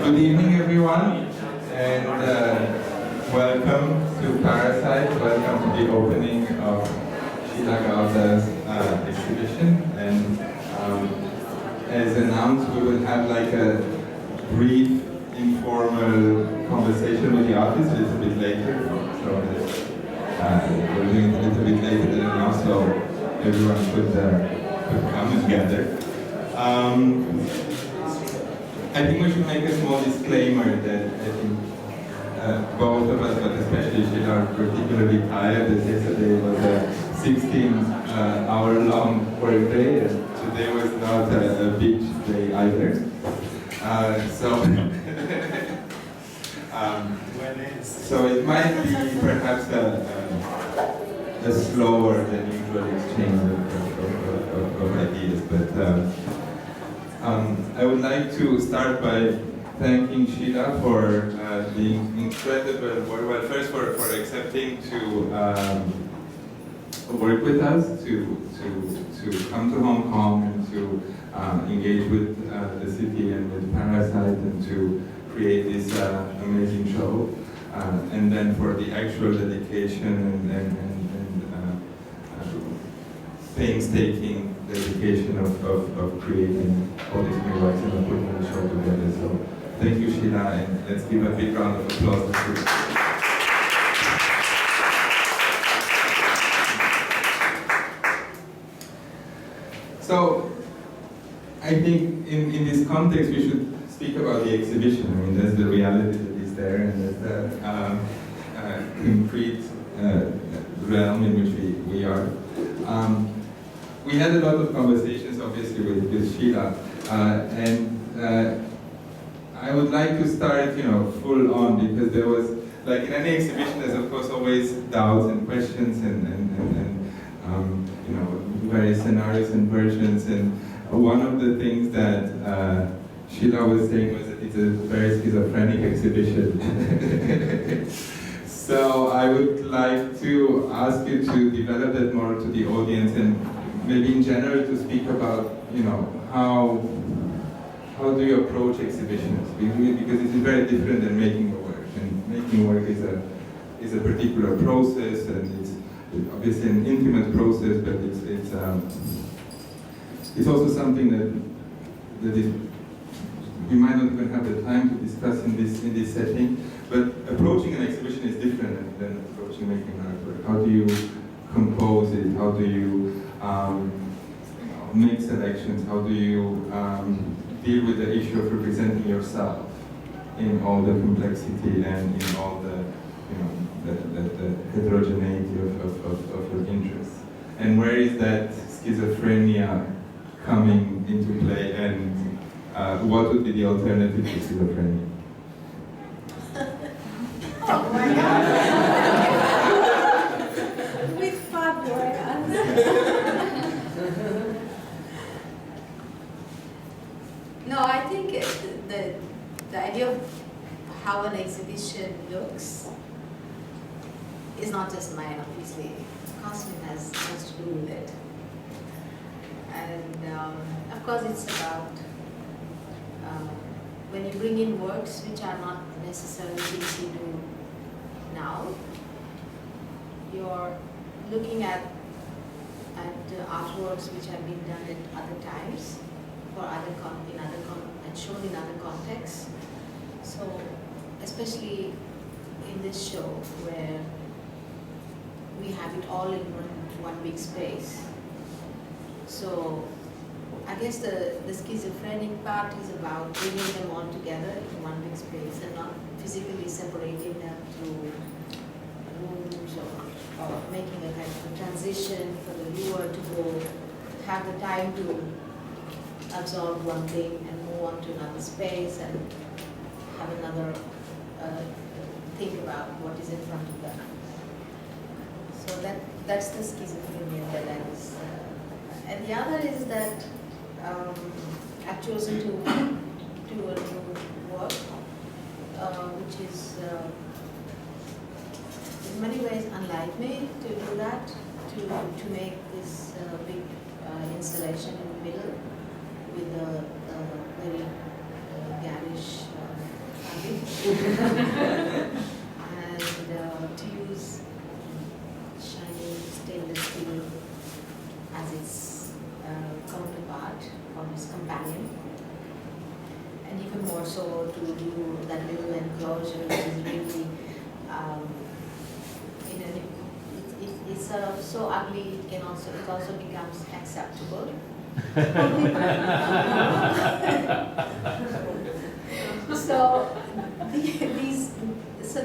Good evening, everyone, and welcome to Parasite. Welcome to the opening of Sheela Gowda's exhibition. And as announced, we will have like a brief, informal conversation with the artist a little bit later. So we're doing it a little bit later than now, so everyone could come and gather. I think we should make a small disclaimer that I think both of us, but especially Sheela, are particularly tired, as yesterday was a 16-hour-long work day, and today was not a beach day either. So it might be perhaps a slower than usual exchange of ideas, but I would like to start by thanking Sheela for the incredible work. Well, first for accepting to work with us, to come to Hong Kong and to engage with the city and with Parasite and to create this amazing show, and then for the actual dedication and painstaking dedication of creating all these new works and of putting the show together. So thank you, Sheela, and let's give a big round of applause to you. So I think in this context we should speak about the exhibition. I mean, there's the reality that is there, and there's the concrete realm in which we are. We had a lot of conversations, obviously, with Sheela, and I would like to start, full on, because there was, like in any exhibition, there's of course always doubts and questions and various scenarios and versions. And one of the things that Sheela was saying was that it's a very schizophrenic exhibition. So I would like to ask you to develop that more to the audience and maybe in general to speak about, how do you approach exhibitions? Because it is very different than making a work. And making work is a particular process, and it's obviously an intimate process, but it's also something that is, we might not even have the time to discuss in this setting. But approaching an exhibition is different than approaching making artwork. How do you compose it? How do you make selections? How do you deal with the issue of representing yourself in all the complexity and in all the heterogeneity of your interests? And where is that schizophrenia coming into play, and what would be the alternative to schizophrenia? Oh my God! With fun, No, I think the idea of how an exhibition looks is not just mine, obviously. Cosmin has much to do with it. And of course it's about when you bring in works which are not necessarily things you do now, you're looking at artworks which have been done at other times, for and shown in other contexts. So, especially in this show where we have it all in one big space. So, I guess the schizophrenic part is about bringing them all together in one big space and not physically separating them through rooms or making a kind of a transition for the viewer to go, have the time to absorb one thing and move on to another space and have another think about what is in front of them. So that's the schizophrenia that I was. And the other is that I've chosen to do a new work, which is in many ways unlike me to do that, to make this big installation in the middle with a very garish and to use shiny stainless steel as its counterpart or its companion, and even more so to do that little enclosure, which is really, it's sort of so ugly. It also becomes acceptable. So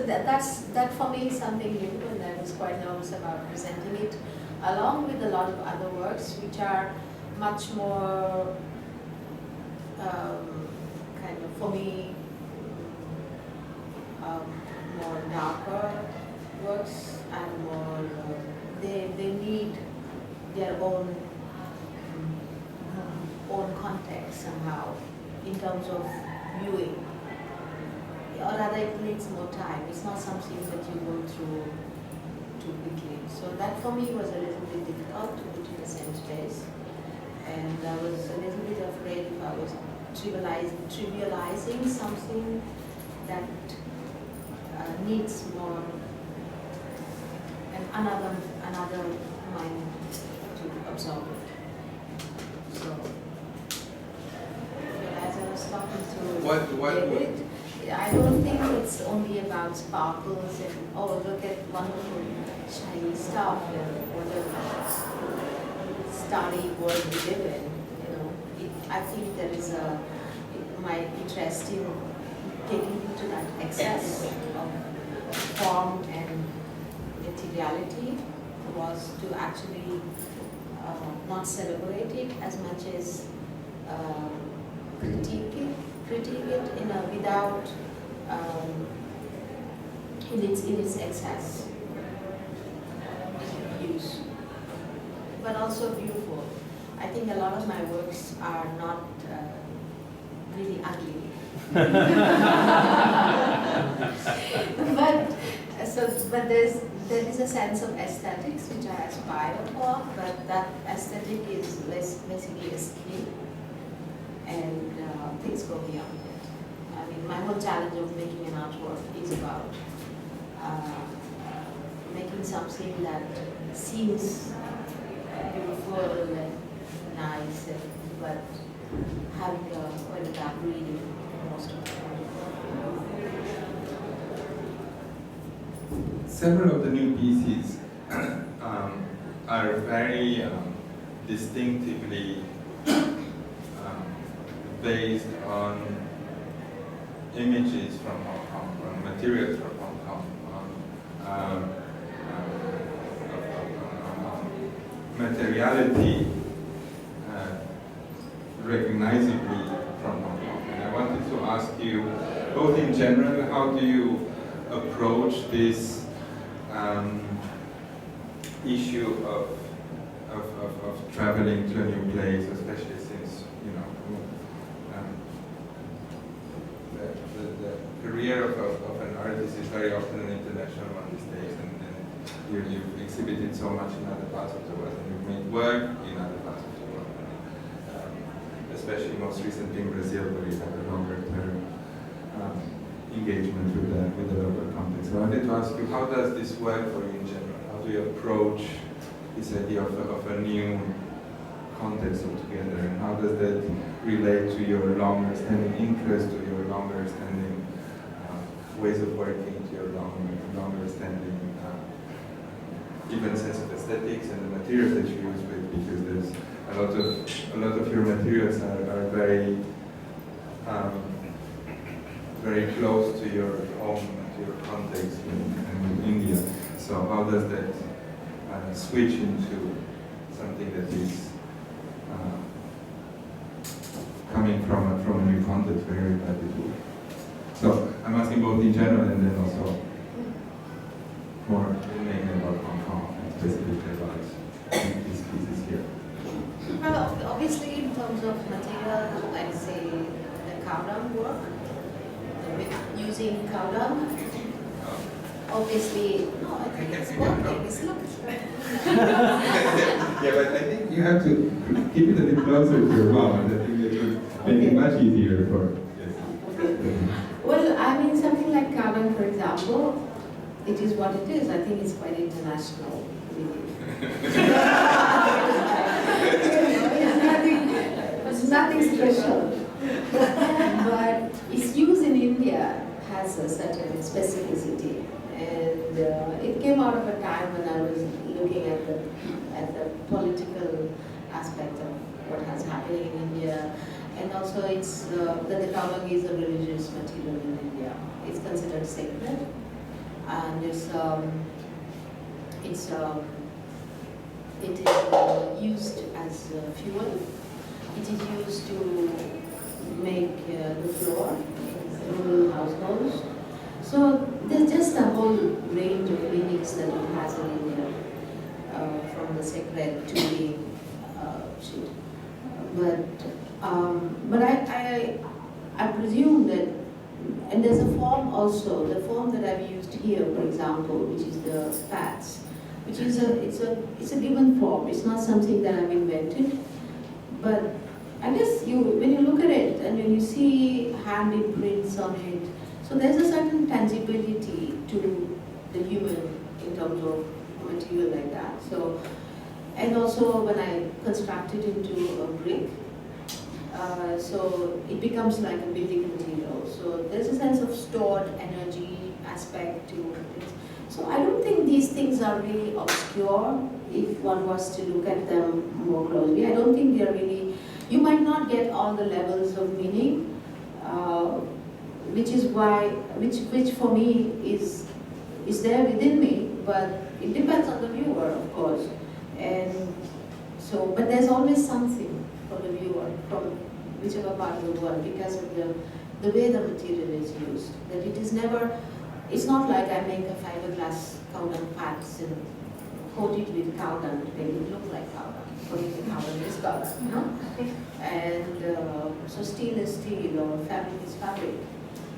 that for me is something new, and I was quite nervous about presenting it, along with a lot of other works which are much more kind of, for me, more darker works and more they need their own context somehow in terms of viewing, or rather it needs more time. It's not something that you go through too quickly. So that for me was a little bit difficult to put in the same space, and I was a little bit afraid if I was trivializing something that needs more and another mind to absorb it. So, as I was talking to David, I don't think it's only about sparkles and oh, look at wonderful shiny stuff and whatever starry world we live in. You know, I think there is my interest in taking it to that excess of form and materiality was to actually not celebrate it as much as critique it without in its excess use, but also beautiful. I think a lot of my works are not really ugly, but there is a sense of aesthetics which I aspire for, but that aesthetic is basically a skill, and things go beyond it. I mean, my whole challenge of making an artwork is about making something that seems beautiful and nice, but having quite a dark reading most of the time. Several of the new pieces are very distinctively based on images from Hong Kong, from materials from Hong Kong, materiality recognizably from Hong Kong. And I wanted to ask you, both in general, how do you approach this issue of traveling to a new place, especially since, you know, the career of an artist is very often an international one these days, and you've exhibited so much in other parts of the world, and you've made work in other parts of the world, especially most recently in Brazil, where you have a longer term engagement with the local context. So I wanted to ask you, how does this work for you in general? How do you approach this idea of a new context altogether, and how does that relate to your longer-standing interest, to your longer-standing ways of working, to your longer-standing even sense of aesthetics and the materials that you use with? Because there's a lot of your materials are very very close to your home, to your context in India. So how does that switch into something that is coming from a new context where everybody do? So I'm asking both in general and then also more mainly about Hong Kong and specifically about these pieces here. Well, obviously in terms of material, I'd say the cowdown work, with using cowdown. Obviously, no, I think it's working. It's looking. Yeah, but I think you have to keep it a bit closer to your mouth. I think it would make it much easier for. Yes. Well, I mean, something like Kavan, for example, it is what it is. I think it's quite international. It's nothing special. But its use in India has a certain specificity. And it came out of a time when I was looking at the political aspect of what has happened in India. And also it's that the Kavang is a religious material in India. It's considered sacred. And it is used as fuel. It is used to make the floor in rural households. So there's just a whole range of meanings that it has in India, from the sacred to the shit. But I presume that, and there's a form also, the form that I've used here, for example, which is the spats, which is it's a given form. It's not something that I've invented, but I guess when you look at it and when you see hand imprints on it, so there's a certain tangibility to the human in terms of material like that. So, and also when I construct it into a brick, so it becomes like a building material. So there's a sense of stored energy aspect to it. So I don't think these things are really obscure if one was to look at them more closely. I don't think they're really, you might not get all the levels of meaning, which for me is there within me, but it depends on the viewer, of course. And so, but there's always something for the viewer from whichever part of the world because of the way the material is used. That it is never, it's not like I make a fiberglass Cowden parts and coat it with Cowden to make it look like Cowden. Coating the Cowden is Cowden, you know? And so steel is steel or fabric is fabric.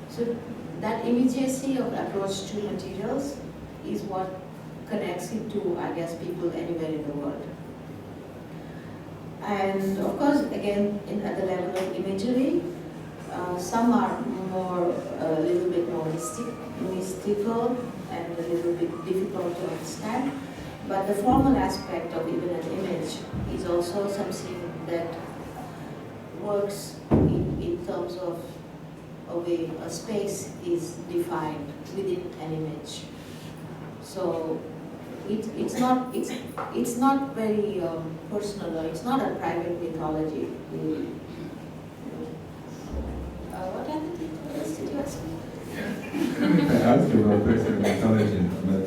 So that immediacy of approach to materials is what connects it to, I guess, people anywhere in the world. And of course, again, at the level of imagery, some are a little bit more mystical and a little bit difficult to understand. But the formal aspect of even an image is also something that works in terms of a way a space is defined within an image. So it's not very personal, or it's not a private mythology. What other details did you ask me? Yeah, I asked you about personal mythology, but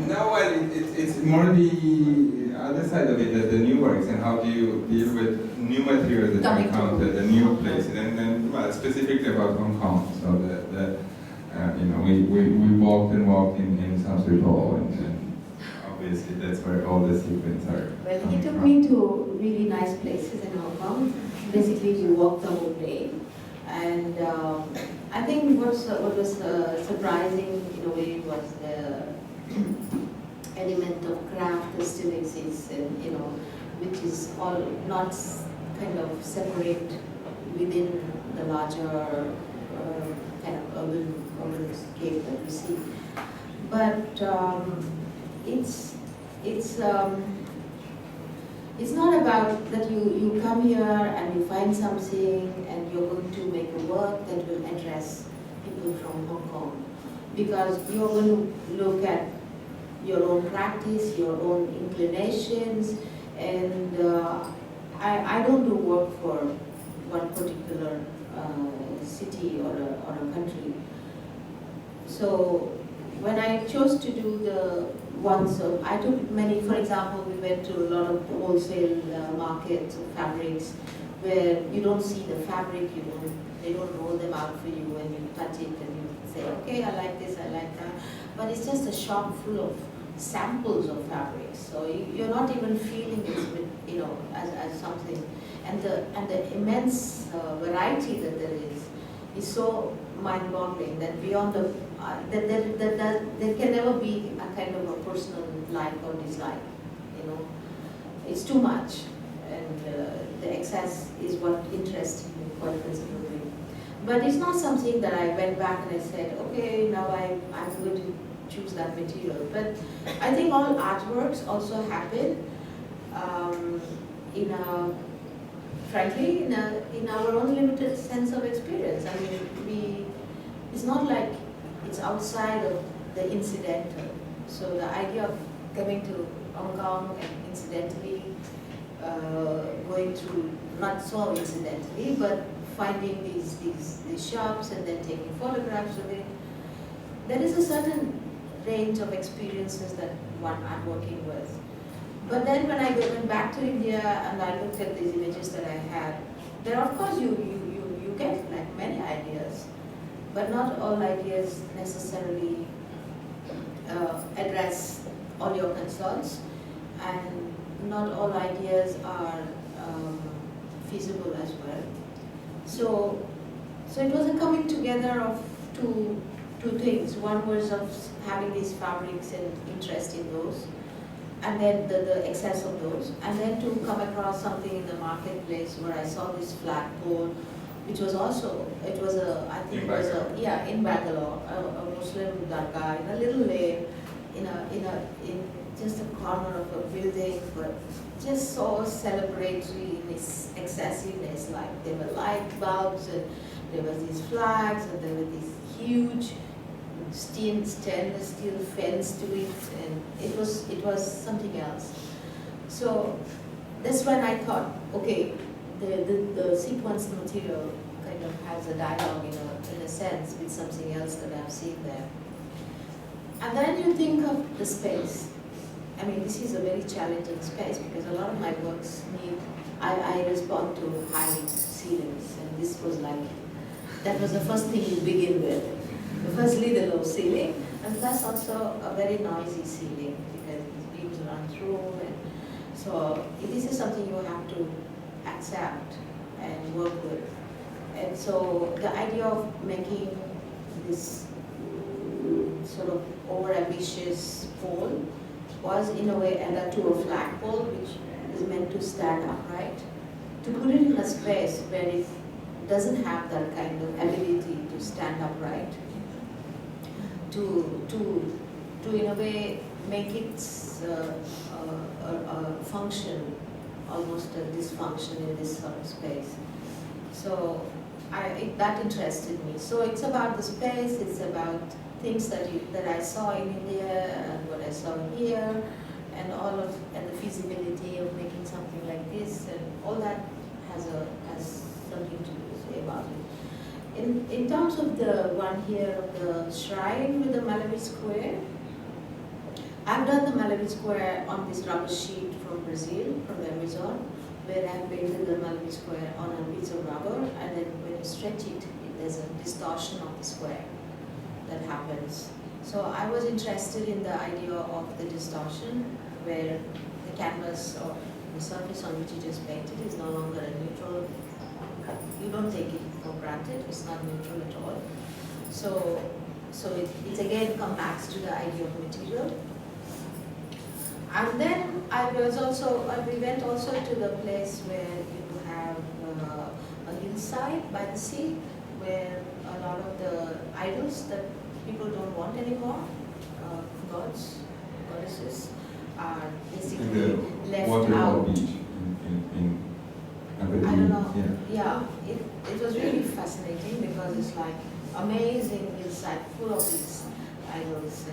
no, well, it's more the other side of it, the new works, and how do you deal with new materials that you encounter, the new places, and then, well, specifically about Hong Kong. So you know, we walked in Sanskrit Hall, and obviously that's where all the sequence are. Well, he took me to really nice places in Hong Kong. Basically, we walked the whole day, and I think what was surprising in a way was the element of craft that still exists, and you know, which is all not kind of separate within the larger kind of urban scape that we see. But it's not about that you come here and you find something and you're going to make a work that will address people from Hong Kong, because you're going to look at your own practice, your own inclinations, and I don't do work for one particular city or a country. So when I chose to do the ones of, I took many, for example, we went to a lot of wholesale markets of fabrics where you don't see the fabric, they don't roll them out for you and you touch it and you say, okay, I like this, I like that. But it's just a shop full of samples of fabrics. So you're not even feeling it with, you know, as something. And the immense variety that there is so mind-boggling that beyond the that there can never be a kind of a personal like or dislike. You know, it's too much, and the excess is what interests me quite considerably. But it's not something that I went back and I said, okay, now I'm going to choose that material. But I think all artworks also happen in a, frankly, in our own limited sense of experience. I mean, it's not like it's outside of the incidental. So the idea of coming to Hong Kong and incidentally going through, not so incidentally, but finding these shops and then taking photographs of it, there is a certain range of experiences that one I'm working with. But then when I went back to India and I looked at these images that I had, there of course you get like many ideas, but not all ideas necessarily address all your concerns, and not all ideas are feasible as well. So it was a coming together of two things. One was of having these fabrics and interest in those, and then the excess of those, and then to come across something in the marketplace where I saw this flagpole, which was also, it was a, I think it was a, yeah, in Bangalore, a Muslim dargah in a little lane, in just a corner of a building, but just so celebratory in its excessiveness. Like there were light bulbs, and there was these flags, and there were these huge stainless steel fence to it, and it was something else. So that's when I thought, okay, the sequence material kind of has a dialogue in a sense with something else that I've seen there. And then you think of the space. I mean, this is a very challenging space because a lot of my works I respond to high ceilings, and this was like, that was the first thing you begin with. Firstly, the low ceiling, and plus also a very noisy ceiling because these beams run through, and so this is something you have to accept and work with. And so the idea of making this sort of over-ambitious pole was in a way, and that to a flagpole which is meant to stand upright, to put it in a space where it doesn't have that kind of ability to stand upright, to in a way make its function almost a dysfunction in this sort of space. So that interested me. So it's about the space, it's about things that I saw in India and what I saw here, and and the feasibility of making something like this, and all that has something to say about it. In terms of the one here of the shrine with the Malawi square, I've done the Malawi square on this rubber sheet from Brazil, from the Amazon, where I've painted the Malawi square on a piece of rubber, and then when you stretch it, there's a distortion of the square that happens. So I was interested in the idea of the distortion, where the canvas or the surface on which it is painted is no longer a neutral. You don't take it for granted, it's not neutral at all. So it again comes back to the idea of material. And then we went also to the place where you have a hillside by the sea, where a lot of the idols that people don't want anymore, gods, goddesses, are basically left out. Beach I don't know. Yeah, it was really fascinating because it's like amazing hillside full of these idols,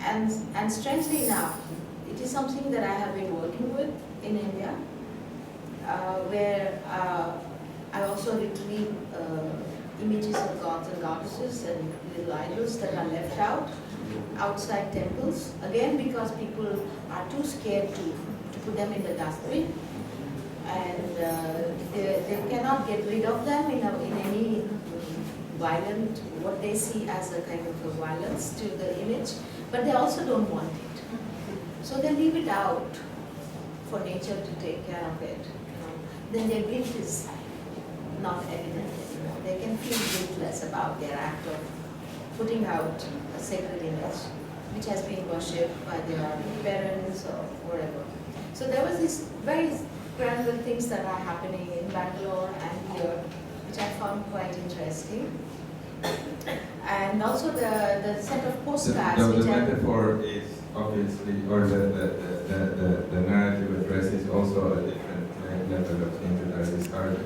and strangely enough, it is something that I have been working with in India, where I also retrieve images of gods and goddesses and little idols that are left outside temples, again because people are too scared to put them in the dustbin, and they cannot get rid of them in any violent, what they see as a kind of a violence to the image, but they also don't want it. So they leave it out for nature to take care of it. Then their guilt is not evident anymore. They can feel guiltless about their act of putting out a sacred image which has been worshipped by their parents or whatever. So there was this very granular things that are happening in Bangalore and here, which which I found quite interesting. And also the set of postcards. The metaphor is obviously, or the narrative addresses also a different level of things that are discarded.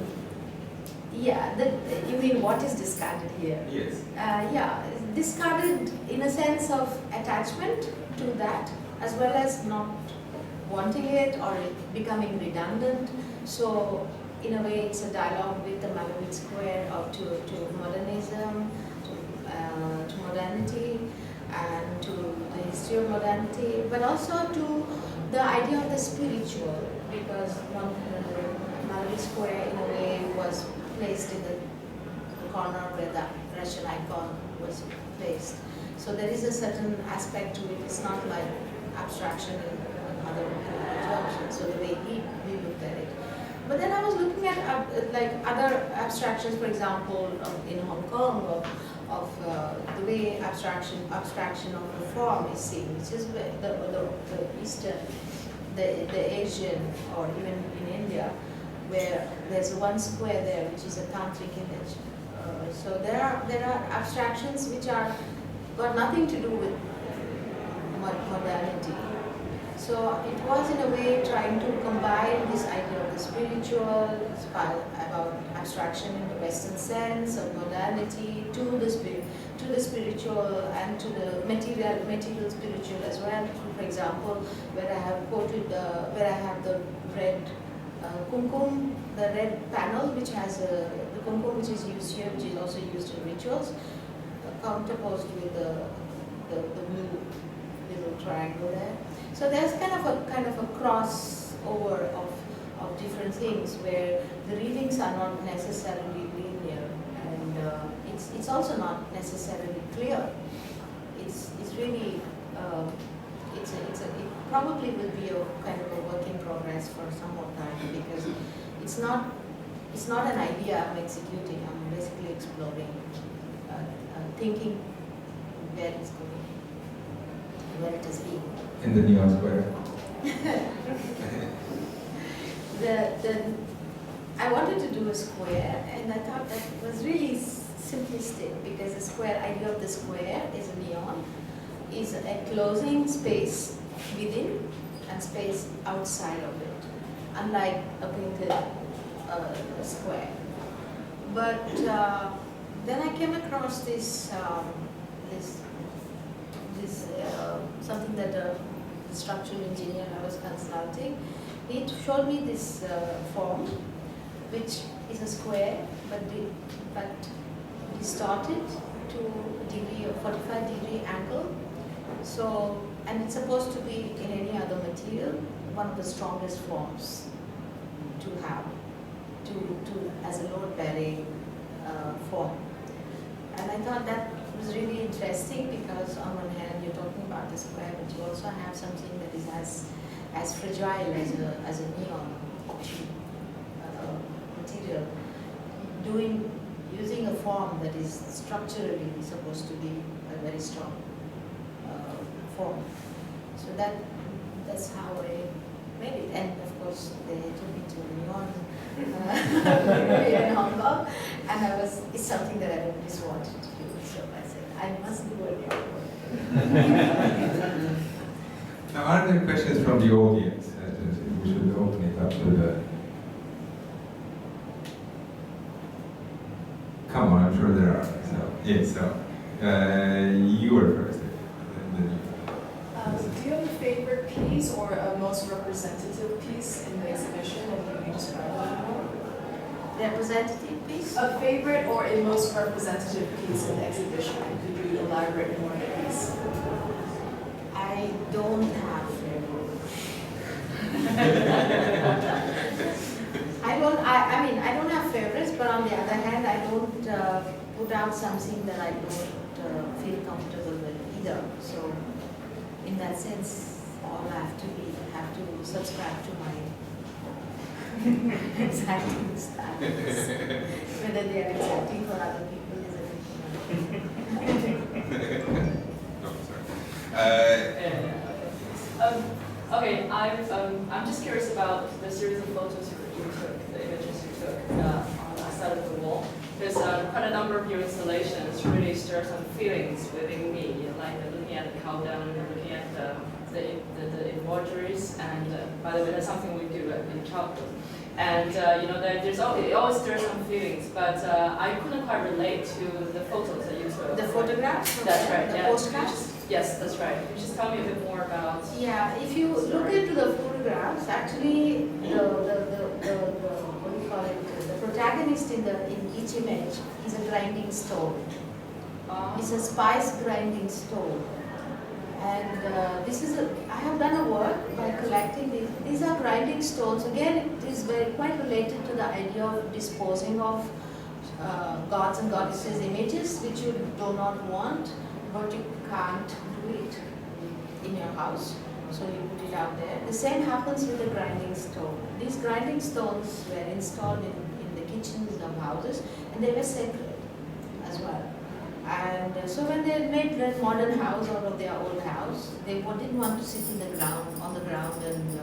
Yeah, you mean what is discarded here? Yes. Yeah, discarded in a sense of attachment to that, as well as not wanting it or it becoming redundant. So in a way it's a dialogue with the Malevich Square or to modernism, to modernity, and to the history of modernity, but also to the idea of the spiritual, because Malevich Square in a way was placed in the corner where the Russian icon was placed. So there is a certain aspect to it. It's not like abstraction in other abstractions, so the way we looked at it. But then I was looking at like other abstractions, for example, in Hong Kong, of the way abstraction of the form is seen, which is the Eastern, the Asian, or even in India, where there's one square there, which is a tantric image. So there are abstractions which are got nothing to do with modernity. So it was in a way trying to combine this idea of the spiritual, about abstraction in the Western sense, of modernity, to the spiritual and to the material spiritual as well. For example, where I have quoted, where I have the red kumkum, the red panel, which has the kumkum which is used here, which is also used in rituals, counterposed with the blue little triangle there. So there's kind of a crossover of different things where the readings are not necessarily linear, and it's also not necessarily clear. It's really it probably will be a kind of a work in progress for some more time, because it's not an idea I'm executing. I'm basically exploring, thinking where it's going, where it is being. In the neon square. I wanted to do a square, and I thought that was really simplistic, because the square idea of the square is a neon, is enclosing space within and space outside of it, unlike a painted square. But then I came across this something that a structural engineer I was consulting. He showed me this form, which is a square, but distorted to a 45-degree angle. So, and it's supposed to be in any other material, one of the strongest forms to have, as a load-bearing form. And I thought that was really interesting, because on one hand you're talking about the square, but you also have something that is as fragile as a neon material, using a form that is structurally supposed to be a very strong form. So that's how I made it. And of course they took me to neon in Hong Kong, and it's something that I always wanted to do. So I said, I must do a neon one. Now, are there questions from the audience? We should open it up to the... Come on, I'm sure there are. So, yes, you were first. Do you have a favorite piece or a most representative piece in the exhibition, and can you describe it a little more? Representative piece? A favorite or a most representative piece in the exhibition, and could you elaborate more on the piece? I don't have favorites. I don't have favorites, but on the other hand, I don't put out something that I don't feel comfortable with either. So, in that sense, all I have to subscribe to my exciting status. Whether they are exciting for other people is a different matter. No, sorry. Okay, I'm just curious about the series of photos you took, the images you took on the side of the wall. quite a number of your installations really stir some feelings within me, like looking at the countdown, looking at the embroideries, and by the way, that's something we do in childhood. And it always stirs some feelings, but I couldn't quite relate to the photos that you took. The photographs? That's right. The yeah. postcards? Yes, that's right. Could you just tell me a bit more about? Yeah, if you look into the photographs, actually the what do you call it? The protagonist in each image is a grinding stone. It's a spice grinding stone. And I have done a work by collecting these. These are grinding stones. Again, it is quite related to the idea of disposing of gods and goddesses images which you do not want, but you can't do it in your house. So you put it out there. The same happens with the grinding stone. These grinding stones were installed in the kitchens of houses, and they were sacred as well. And so when they made that modern house out of their old house, they didn't want to sit on the ground and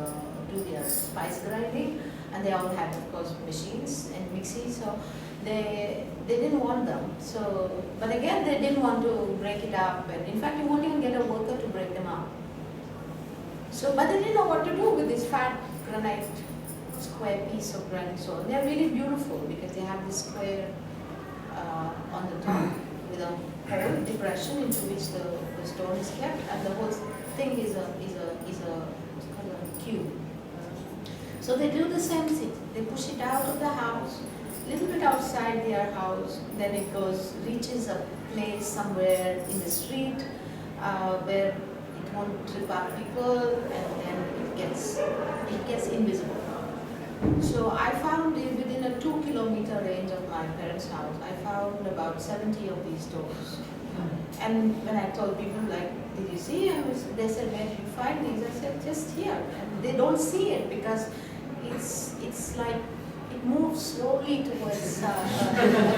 do their spice grinding. And they all had, of course, machines and mixies, so they didn't want them. So, but again, they didn't want to break it up, and in fact, you won't even get a worker to break them up. So, but they didn't know what to do with this fat granite square piece of grinding stone. They're really beautiful because they have this square on the top with a hole depression into which the stone is kept, and the whole thing is what's called a cube. So they do the same thing. They push it out of the house, a little bit outside their house, then it reaches a place somewhere in the street where it won't trip up people, and then it gets invisible. So I found within a 2-kilometer range of my parents' house, I found about 70 of these stones. And when I told people, like, did you see? They said, where did you find these? I said, just here. And they don't see it because it's like it moves slowly towards a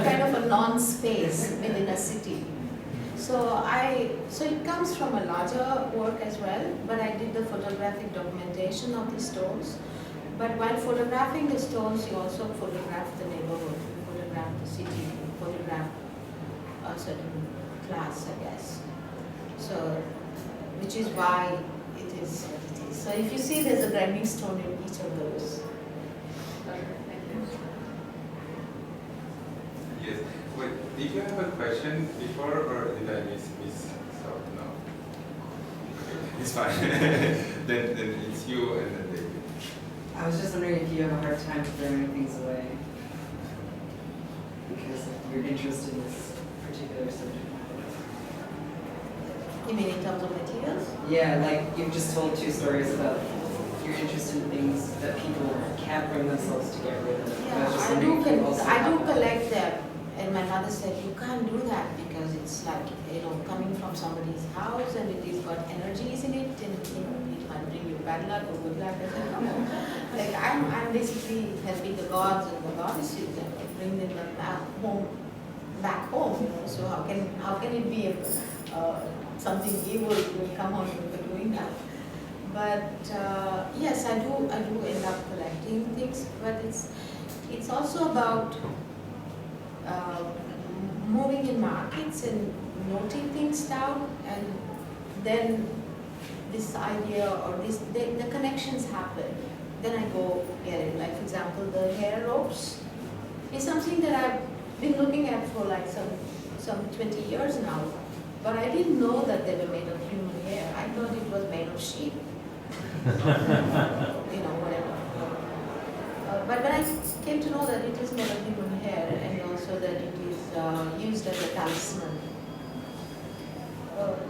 kind of a non-space within a city. So it comes from a larger work as well, but I did the photographic documentation of the stones. But while photographing the stones, you also photograph the neighborhood, you photograph the city, you photograph a certain class, I guess. So, which is why it is what it is. So if you see, there's a grinding stone in each of those. Yes. Wait, did you have a question before, or did I miss? So no. Okay, it's fine. then it's you and then David. I was just wondering if you have a hard time throwing things away because of your interest in this particular subject matter. You mean in terms of materials? Yeah, like you've just told 2 stories about your interest in things that people can't bring themselves to get rid of. Yeah, I do collect them. And my mother said, you can't do that because it's like, coming from somebody's house and it has got energies in it, and it might bring you bad luck or good luck. I said, no. Like I'm basically helping the gods and the goddesses and bring them back home. So how can it be something evil will come on for doing that? But yes, I do end up collecting things, but it's also about moving in markets and noting things down, and then this idea or the connections happen. Then I go get it. Like, for example, the hair ropes is something that I've been looking at for like some 20 years now, but I didn't know that they were made of human hair. I thought it was made of sheep. Whatever. But when I came to know that it is made of human hair, and also that it is used as a talisman,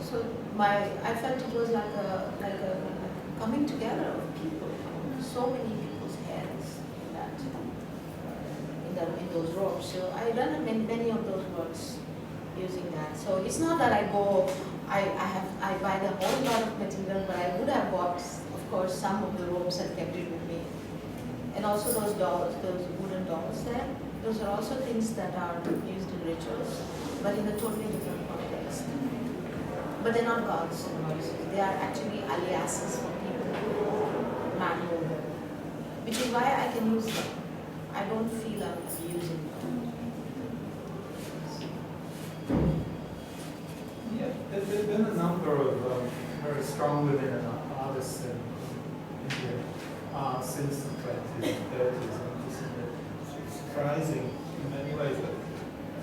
so I felt it was like a coming together of people. So many people's hands in those ropes. So I done many of those works using that. So it's not that I buy the whole lot of material, but I would have bought, of course, some of the ropes and kept it with me. And also those dolls, those wooden dolls there, those are also things that are used in rituals, but in a totally different context. But they're not gods and goddesses. They are actually aliases for people, man, woman, which is why I can use them. I don't feel I'm using them. been a number of very strong women and artists in India since the 20s and 30s, and this is surprising in many ways. But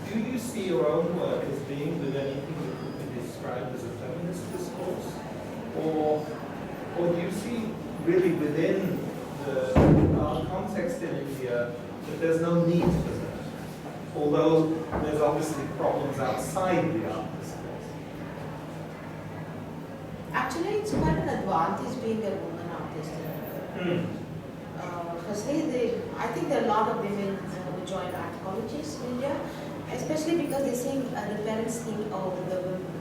do you see your own work as being with anything that could be described as a feminist discourse? Or do you see really within our context in India that there's no need for that? Although there's obviously problems outside the art discourse. Actually, it's quite an advantage being a woman artist. Firstly, I think there are a lot of women who join art colleges in India, especially because they think the parents think, oh,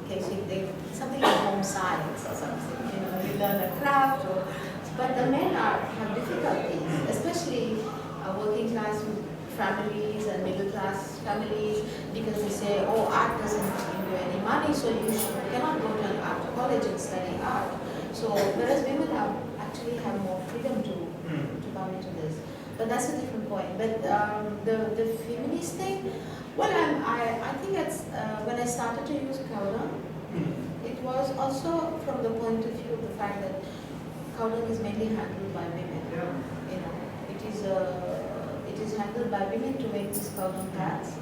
they something like home science or something. You know, you learn a craft, but the men have difficulties, especially working class families and middle class families, because they say, oh, art doesn't bring you any money, so you cannot go to an art college and study art. So whereas women actually have more freedom to come into this. But that's a different point. But the feminist thing, well, I think it's when I started to use Gowda, it was also from the point of view of the fact that Gowda is mainly handled by women. Yeah. You know, it is handled by women to make these Gowda pads,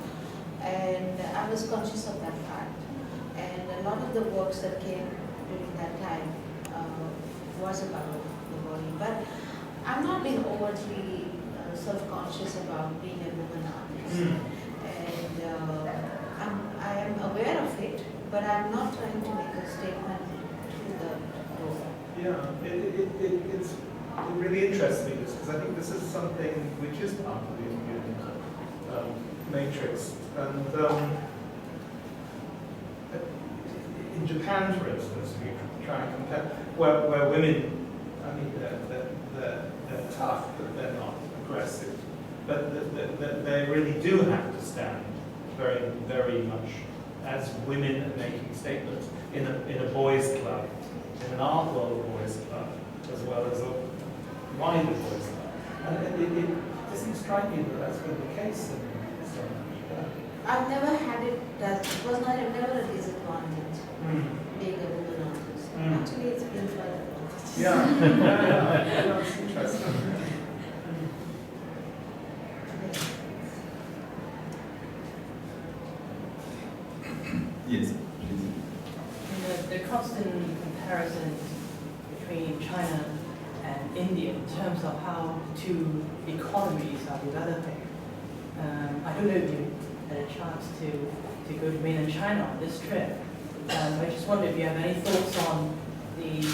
and I was conscious of that fact. And a lot of the works that came during that time was about the body. But I've not been overtly self-conscious about being a woman artist. And I am aware of it, but I'm not trying to make a statement to the world. Yeah, it really interests me because I think this is something which is part of the Indian matrix. And in Japan, for instance, we try and compare where women, I mean, they're tough, but they're not aggressive. But they really do have to stand very, very much as women making statements in a boys' club, in an art world boys' club, as well as a wider boys' club. And it doesn't strike me that that's been the case in so much. I've never had it that it was not never a disadvantage being a woman artist. Actually, it's been fun. Yeah, that's interesting. Yes, please. The constant comparisons between China and India in terms of how two economies are developing. I don't know if you had a chance to go to mainland China on this trip. I just wonder if you have any thoughts on the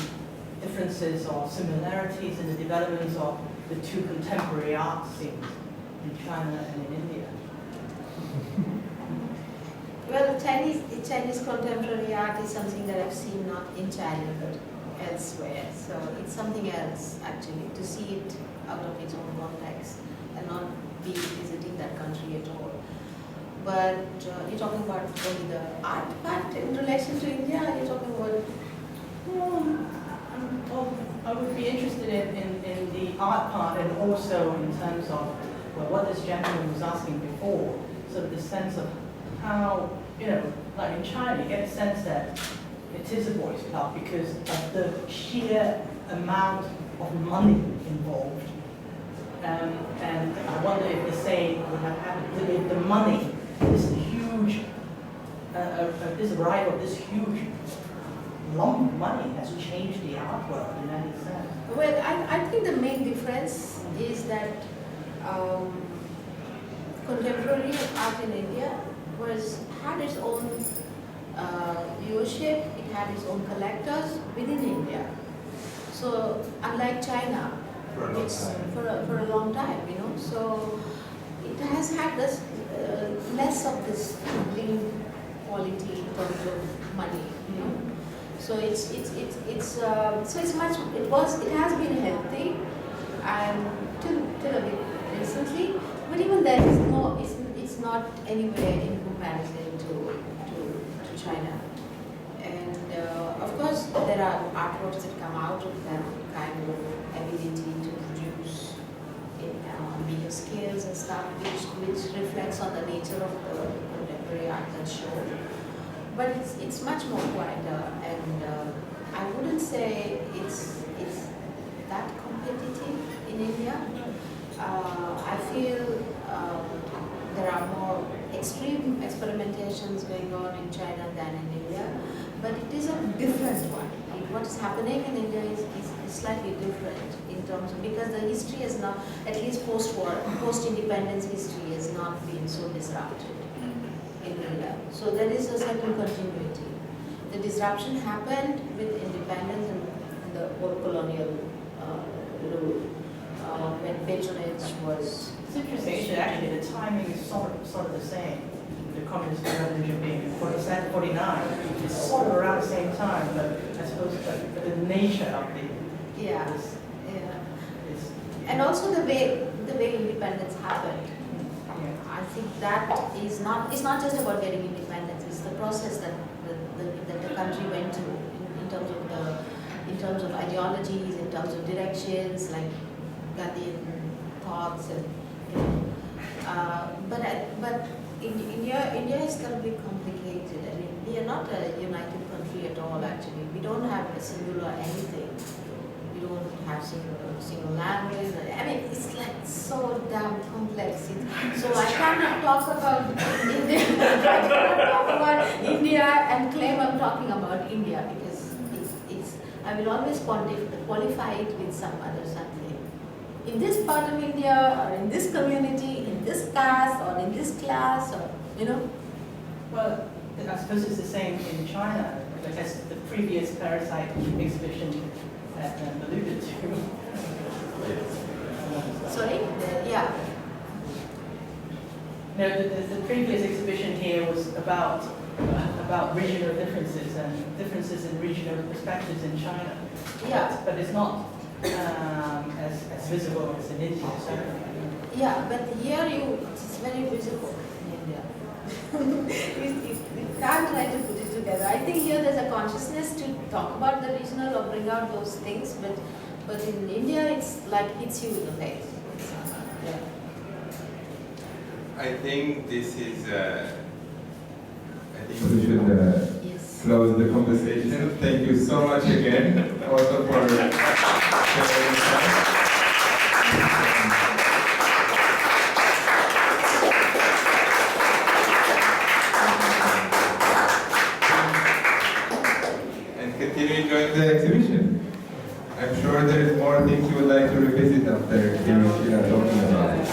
differences or similarities in the developments of the two contemporary art scenes in China and in India. Well, Chinese contemporary art is something that I've seen not in China but elsewhere. So it's something else actually to see it out of its own context and not be visiting that country at all. But you're talking about only the art part in relation to India. You're talking about. Well, I would be interested in the art part and also in terms of what this gentleman was asking before, sort of the sense of how, like in China, you get a sense that it is a boys' club because of the sheer amount of money involved. And I wonder if the same would have happened if the money, this huge, this arrival of this huge lump of money has changed the art world in any sense. Well, I think the main difference is that contemporary art in India had its own viewership, it had its own collectors within India. So unlike China, which for a long time, so it has had this less of this green quality in terms of money, So it has been healthy and till a bit recently, but even then it's not anywhere in comparison to China. And of course there are artworks that come out of that kind of ability to produce on bigger scales and stuff, which reflects on the nature of the contemporary art that's shown. but it's much more quieter, and I wouldn't say it's that competitive in India. I feel there are more extreme experimentations going on in China than in India, but it is a different one. What is happening in India is slightly different in terms of, because the history has not, at least post-war, post-independence history has not been so disrupted in India. So there is a certain continuity. The disruption happened with independence and the old colonial rule, when patronage was. It's interesting, actually, the timing is sort of the same. The communist revolution being 47, 49, it's sort of around the same time, but I suppose but the nature of the Yeah, is, yeah. is And also the way independence happened. yeah. I think that is not, it's not just about getting independence, it's the process that the country went through in terms of ideologies, in terms of directions, like Gandhian thoughts, and but India is terribly complicated. I mean, we are not a united country at all. Actually, we don't have a singular anything. We don't have single language. I mean, it's like so damn complex. So I cannot talk about India. I cannot talk about India and claim I'm talking about India, because it's I will always qualify it with some other something. In this part of India, or in this community, in this caste, or in this class, or Well, I suppose it's the same in China, because the previous Parasite exhibition that alluded to. Sorry? Yeah. No, the previous exhibition here was about regional differences and differences in regional perspectives in China. Yeah. But it's not as visible as in India, certainly. Yeah, but here it's very visible in India. you can't try to put it together. I think here there's a consciousness to talk about the regional or bring out those things, but in India it's like hits you in the face. Yeah. I think this is. I think we should Yes. close the conversation. Thank you so much again, also for sharing time. And continue enjoying the exhibition. I'm sure there's more things you would like to revisit after hearing Sheela talking about it.